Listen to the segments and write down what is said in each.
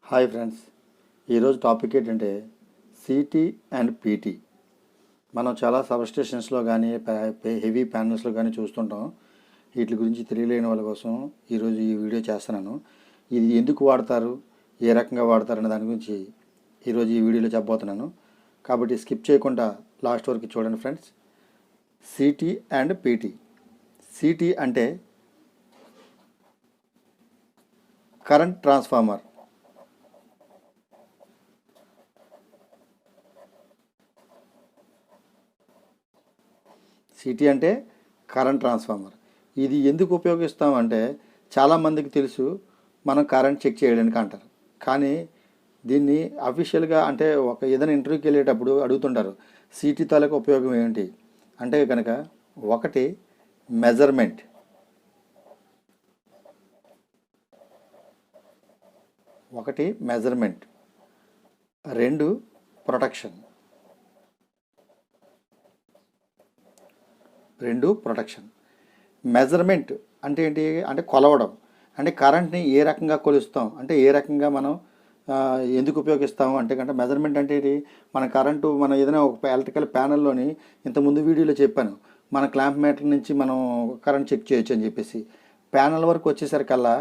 Hi friends, ఈరోజు topic ఏంటంటే city and PT. మనం చాలా సబ్స్టేషన్స్లో కానీ హెవీ ప్యానల్స్లో కానీ చూస్తుంటాం. వీటి గురించి తెలియలేని వాళ్ళ కోసం ఈరోజు ఈ వీడియో చేస్తున్నాను. ఇది ఎందుకు వాడతారు, ఏ రకంగా వాడతారు అనే దాని గురించి ఈరోజు ఈ వీడియోలో చెప్పబోతున్నాను. కాబట్టి స్కిప్ చేయకుండా లాస్ట్ వరకు చూడండి friends. City and PT. City అంటే కరెంట్ ట్రాన్స్ఫార్మర్. సిటీ అంటే కరెంట్ ట్రాన్స్ఫార్మర్. ఇది ఎందుకు ఉపయోగిస్తామంటే చాలామందికి తెలుసు, మనం కరెంట్ చెక్ చేయడానికి అంటారు. కానీ దీన్ని అఫీషియల్గా అంటే ఏదైనా ఇంటర్వ్యూకి వెళ్ళేటప్పుడు అడుగుతుంటారు, సిటీ తాలూకు ఉపయోగం ఏంటి అంటే కనుక ఒకటి మెజర్మెంట్, రెండు ప్రొటెక్షన్. మెజర్మెంట్ అంటే ఏంటి అంటే కొలవడం. అంటే కరెంట్ని ఏ రకంగా కొలుస్తాం అంటే ఏ రకంగా మనం ఎందుకు ఉపయోగిస్తాము అంటే కనుక మెజర్మెంట్ అంటే ఏంటి, మన కరెంటు మనం ఏదైనా ఒక ఎలక్ట్రికల్ ప్యానల్లోని ఇంతకుముందు వీడియోలో చెప్పాను, మన క్లాంప్ మీటర్ నుంచి మనం కరెంట్ చెక్ చేయొచ్చు అని చెప్పేసి. ప్యానల్ వరకు వచ్చేసరికల్లా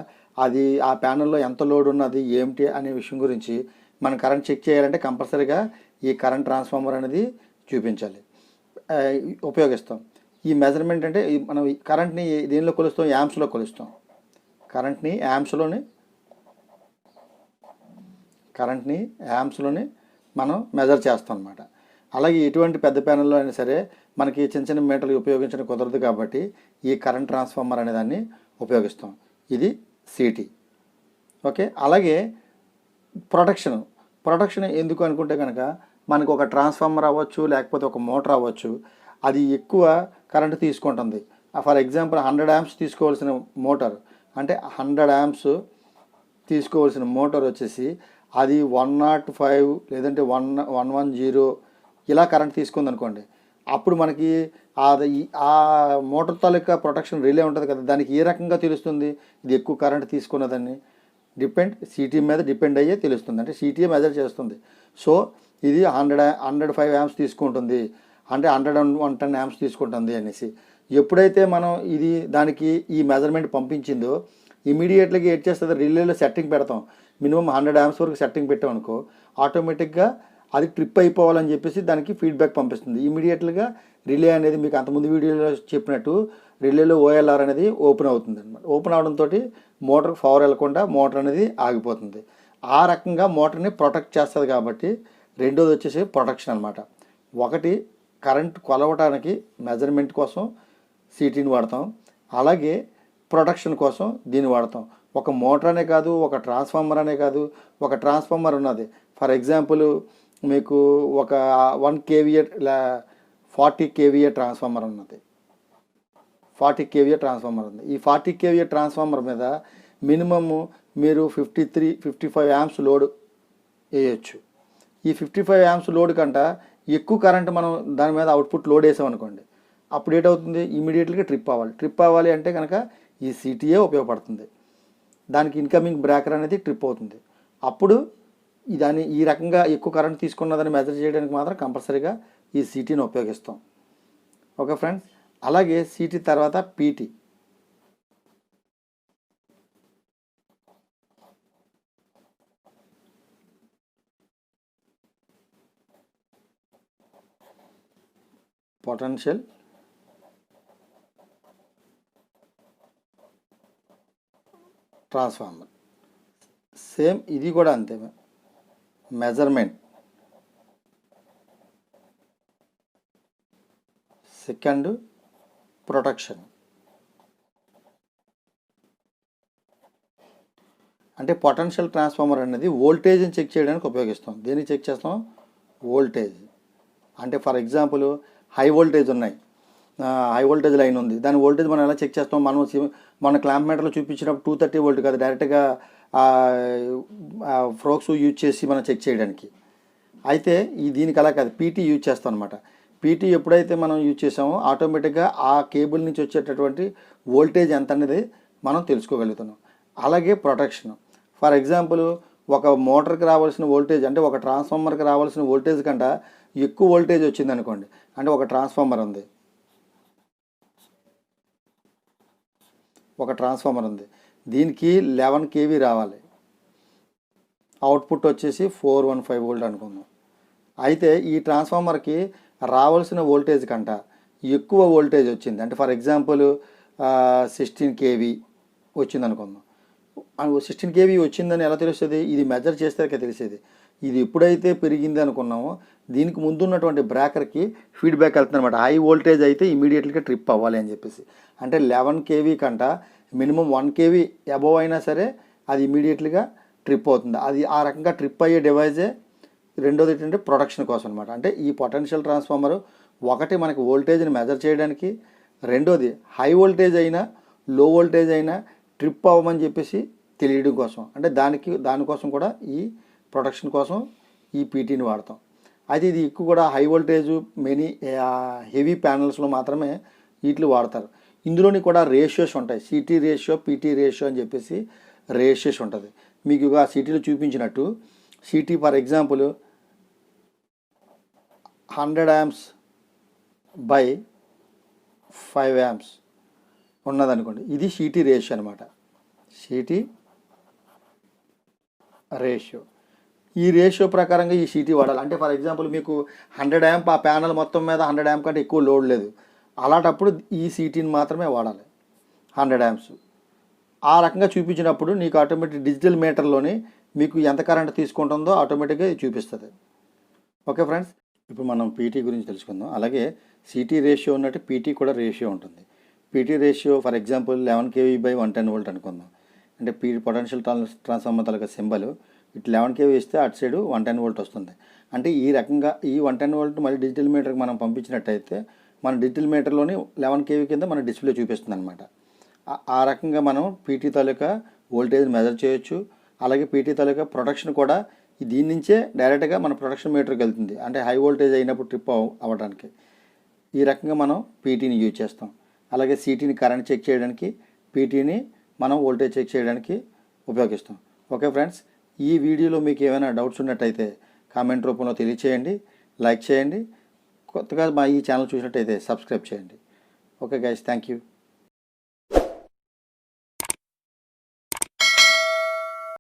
అది ఆ ప్యానల్లో ఎంత లోడ్ ఉన్నది ఏమిటి అనే విషయం గురించి మనం కరెంట్ చెక్ చేయాలంటే కంపల్సరీగా ఈ కరెంట్ ట్రాన్స్ఫార్మర్ అనేది చూపించాలి, ఉపయోగిస్తాం. ఈ మెజర్మెంట్ అంటే మనం కరెంట్ని దేనిలో కొలుస్తాం, యాంప్స్లో కొలుస్తాం. కరెంట్ని యాంప్స్లోని మనం మెజర్ చేస్తాం అన్నమాట. అలాగే ఎటువంటి పెద్ద ప్యానల్లో అయినా సరే మనకి చిన్న చిన్న మీటర్లు ఉపయోగించడం కుదరదు కాబట్టి ఈ కరెంట్ ట్రాన్స్ఫార్మర్ అనే దాన్ని ఉపయోగిస్తాం. ఇది సిటీ. ఓకే. అలాగే ప్రొటెక్షన్ ఎందుకు అనుకుంటే కనుక మనకు ఒక ట్రాన్స్ఫార్మర్ అవ్వచ్చు, లేకపోతే ఒక మోటార్ అవ్వచ్చు, అది ఎక్కువ కరెంటు తీసుకుంటుంది. ఫర్ ఎగ్జాంపుల్ 100 amps తీసుకోవాల్సిన మోటార్ అంటే 100 amps తీసుకోవాల్సిన మోటార్ వచ్చేసి అది 105 లేదంటే 110 ఇలా కరెంట్ తీసుకుంది అనుకోండి. అప్పుడు మనకి అది ఆ మోటార్ తాలూకా ప్రొటెక్షన్ రిలే ఉంటుంది కదా, దానికి ఏ రకంగా తెలుస్తుంది ఇది ఎక్కువ కరెంట్ తీసుకున్నదని? సిటీ మీద డిపెండ్ అయ్యే తెలుస్తుంది. అంటే సిటీ మెజర్ చేస్తుంది. సో ఇది 105 amps తీసుకుంటుంది అంటే 110 amps తీసుకుంటుంది అనేసి. ఎప్పుడైతే మనం దానికి ఈ మెజర్మెంట్ పంపించిందో ఇమీడియట్గా ఏం చేస్తుంది, రిలేలో సెట్టింగ్ పెడతాం. మినిమం 100 amps వరకు సెట్టింగ్ పెట్టాం అనుకో, ఆటోమేటిక్గా అది ట్రిప్ అయిపోవాలని చెప్పేసి దానికి ఫీడ్బ్యాక్ పంపిస్తుంది. ఇమీడియట్గా రిలే అనేది మీకు అంతకుముందు వీడియోలో చెప్పినట్టు రిలేలో ఓఎల్ఆర్ అనేది ఓపెన్ అవుతుంది అనమాట. ఓపెన్ అవడంతో మోటార్ పవర్ వెళ్ళకుండా మోటార్ అనేది ఆగిపోతుంది. ఆ రకంగా మోటార్ని ప్రొటెక్ట్ చేస్తుంది. కాబట్టి రెండోది వచ్చేసి ప్రొటెక్షన్ అనమాట. ఒకటి కరెంట్ కొలవటానికి మెజర్మెంట్ కోసం సిటీని వాడతాం, అలాగే ప్రొటెక్షన్ కోసం దీన్ని వాడతాం. ఒక మోటార్ అనే కాదు, ఒక ట్రాన్స్ఫార్మర్ అనే కాదు. ఒక ట్రాన్స్ఫార్మర్ ఉన్నది, ఫర్ ఎగ్జాంపుల్ మీకు ఒక 1 kVA 40 kVA ట్రాన్స్ఫార్మర్ ఉన్నది. 40 kVA ట్రాన్స్ఫార్మర్ ఉంది. ఈ 40 kVA ట్రాన్స్ఫార్మర్ మీద మినిమమ్ మీరు 55 amps లోడ్ వేయచ్చు. ఈ 55 amps లోడ్ కంట ఎక్కువ కరెంట్ మనం దాని మీద అవుట్పుట్ లోడ్ వేసామనుకోండి, అప్పుడు ఏంటవుతుంది, ఇమీడియట్గా ట్రిప్ అవ్వాలి అంటే కనుక ఈ సిటీఏ ఉపయోగపడుతుంది. దానికి ఇన్కమింగ్ బ్రేకర్ అనేది ట్రిప్ అవుతుంది. అప్పుడు దాన్ని ఈ రకంగా ఎక్కువ కరెంట్ తీసుకున్నదని మెజర్ చేయడానికి మాత్రం కంపల్సరీగా ఈ సిటీని ఉపయోగిస్తాం. Okay friends. అలాగే సిటీ తర్వాత పీటీ. Potential transformer. సేమ్ ఇది కూడా అంతే. Measurement, second protection. అంటే పొటెన్షియల్ ట్రాన్స్ఫార్మర్ అనేది వోల్టేజ్ని చెక్ చేయడానికి ఉపయోగిస్తాం. దేనికి చెక్ చేస్తాం? వోల్టేజ్. అంటే for example high voltage line ఉంది, దాని వోల్టేజ్ మనం ఎలా చెక్ చేస్తాం? మన క్లాంప్ మీటర్లో చూపించినప్పుడు 230 volt కాదు, డైరెక్ట్గా ఫ్రోక్స్ యూజ్ చేసి మనం చెక్ చేయడానికి. అయితే దీనికి అలా కాదు, పీటీ యూజ్ చేస్తాం అనమాట. పీటీ ఎప్పుడైతే మనం యూజ్ చేసామో ఆటోమేటిక్గా ఆ కేబుల్ నుంచి వచ్చేటటువంటి వోల్టేజ్ ఎంత అనేది మనం తెలుసుకోగలుగుతున్నాం. అలాగే ప్రొటెక్షన్. ఫర్ ఎగ్జాంపుల్ ఒక మోటార్కి రావాల్సిన వోల్టేజ్ అంటే ఒక ట్రాన్స్ఫార్మర్కి రావాల్సిన వోల్టేజ్ కంటే ఎక్కువ వోల్టేజ్ వచ్చింది అనుకోండి, అంటే ఒక ట్రాన్స్ఫార్మర్ ఉంది, దీనికి 11 kV రావాలి, అవుట్పుట్ వచ్చేసి 415 వోల్ట్ అనుకుందాం. అయితే ఈ ట్రాన్స్ఫార్మర్కి రావాల్సిన వోల్టేజ్ కంట ఎక్కువ వోల్టేజ్ వచ్చింది, అంటే ఫర్ ఎగ్జాంపుల్ 16 kV వచ్చింది అనుకుందాం. 16 kV వచ్చిందని ఎలా తెలుస్తుంది? ఇది మెజర్ చేస్తే తెలిసేది. ఇది ఎప్పుడైతే పెరిగింది అనుకున్నామో దీనికి ముందున్నటువంటి బ్రేకర్కి ఫీడ్బ్యాక్ వెళ్తుంది అనమాట. హై వోల్టేజ్ అయితే ఇమీడియట్గా ట్రిప్ అవ్వాలి అని చెప్పేసి. అంటే 11 kV కంట మినిమం 1 kV అబోవ్ అయినా సరే అది ఇమీడియట్గా ట్రిప్ అవుతుంది. అది ఆ రకంగా ట్రిప్ అయ్యే డివైజే. రెండోది ఏంటంటే ప్రొడక్షన్ కోసం అనమాట. అంటే ఈ పొటెన్షియల్ ట్రాన్స్ఫార్మర్ ఒకటి మనకి వోల్టేజ్ని మెజర్ చేయడానికి, రెండోది హై వోల్టేజ్ అయినా లో వోల్టేజ్ అయినా ట్రిప్ అవ్వమని చెప్పేసి తెలియడం కోసం. అంటే దానికోసం కూడా ఈ ప్రొడక్షన్ కోసం ఈ పీటీని వాడతాం. అయితే ఇది ఎక్కువ కూడా హై వోల్టేజ్ హెవీ ప్యానల్స్లో మాత్రమే వీటిని వాడతారు. ఇందులోని కూడా రేషియోస్ ఉంటాయి, సిటీ రేషియో, పీటీ రేషియో అని చెప్పేసి రేషియోస్ ఉంటుంది. మీకు ఆ సిటీలో చూపించినట్టు city for example 100 amps by 5 amps ఉన్నదనుకోండి, ఇది సిటీ రేషియో అనమాట. సిటీ రేషియో, ఈ రేషియో ప్రకారంగా ఈ సిటీ వాడాలి. అంటే ఫర్ ఎగ్జాంపుల్ మీకు 100 amp ఆ ప్యానల్ మొత్తం మీద 100 amp కంటే ఎక్కువ లోడ్ లేదు, అలాంటప్పుడు ఈ సిటీని మాత్రమే వాడాలి 100 amps. ఆ రకంగా చూపించినప్పుడు నీకు ఆటోమేటిక్ డిజిటల్ మీటర్లోని మీకు ఎంత కరెంట్ తీసుకుంటుందో ఆటోమేటిక్గా చూపిస్తుంది. ఓకే ఫ్రెండ్స్, ఇప్పుడు మనం పీటీ గురించి తెలుసుకుందాం. అలాగే సిటీ రేషియో ఉన్నట్టు పీటీ కూడా రేషియో ఉంటుంది. PT ratio for example 11 kV by 110 volt అనుకుందాం. అంటే పొటెన్షియల్ ట్రాన్స్ఫార్మర్ తలక సింబల్ ఇటు 11 kV ఇస్తే అటు సైడు 110 వోల్ట్ వస్తుంది. అంటే ఈ రకంగా ఈ 110 వోల్ట్ మళ్ళీ డిజిటల్ మీటర్కి మనం పంపించినట్టయితే మన డిజిటల్ మీటర్లోని 11 kV కింద మన డిస్ప్లే చూపిస్తుంది అనమాట. ఆ రకంగా మనం పీటీ తాలూకా వోల్టేజ్ మెజర్ చేయొచ్చు. అలాగే పీటీ తాలూకా ప్రొడక్షన్ కూడా దీని నుంచే డైరెక్ట్గా మన ప్రొడక్షన్ మీటర్కి వెళ్తుంది, అంటే హై వోల్టేజ్ అయినప్పుడు ట్రిప్ అవ్వడానికి. ఈ రకంగా మనం పీటీని యూజ్ చేస్తాం. అలాగే సిటీని కరెంట్ చెక్ చేయడానికి, పీటీని మనం వోల్టేజ్ చెక్ చేయడానికి ఉపయోగిస్తాం. ఓకే ఫ్రెండ్స్, ఈ వీడియోలో మీకు ఏమైనా డౌట్స్ ఉన్నట్టయితే కామెంట్ రూపంలో తెలియచేయండి, లైక్ చేయండి. కొత్తగా మా ఈ ఛానల్ చూసినట్టయితే సబ్స్క్రైబ్ చేయండి. Okay guys, thank you.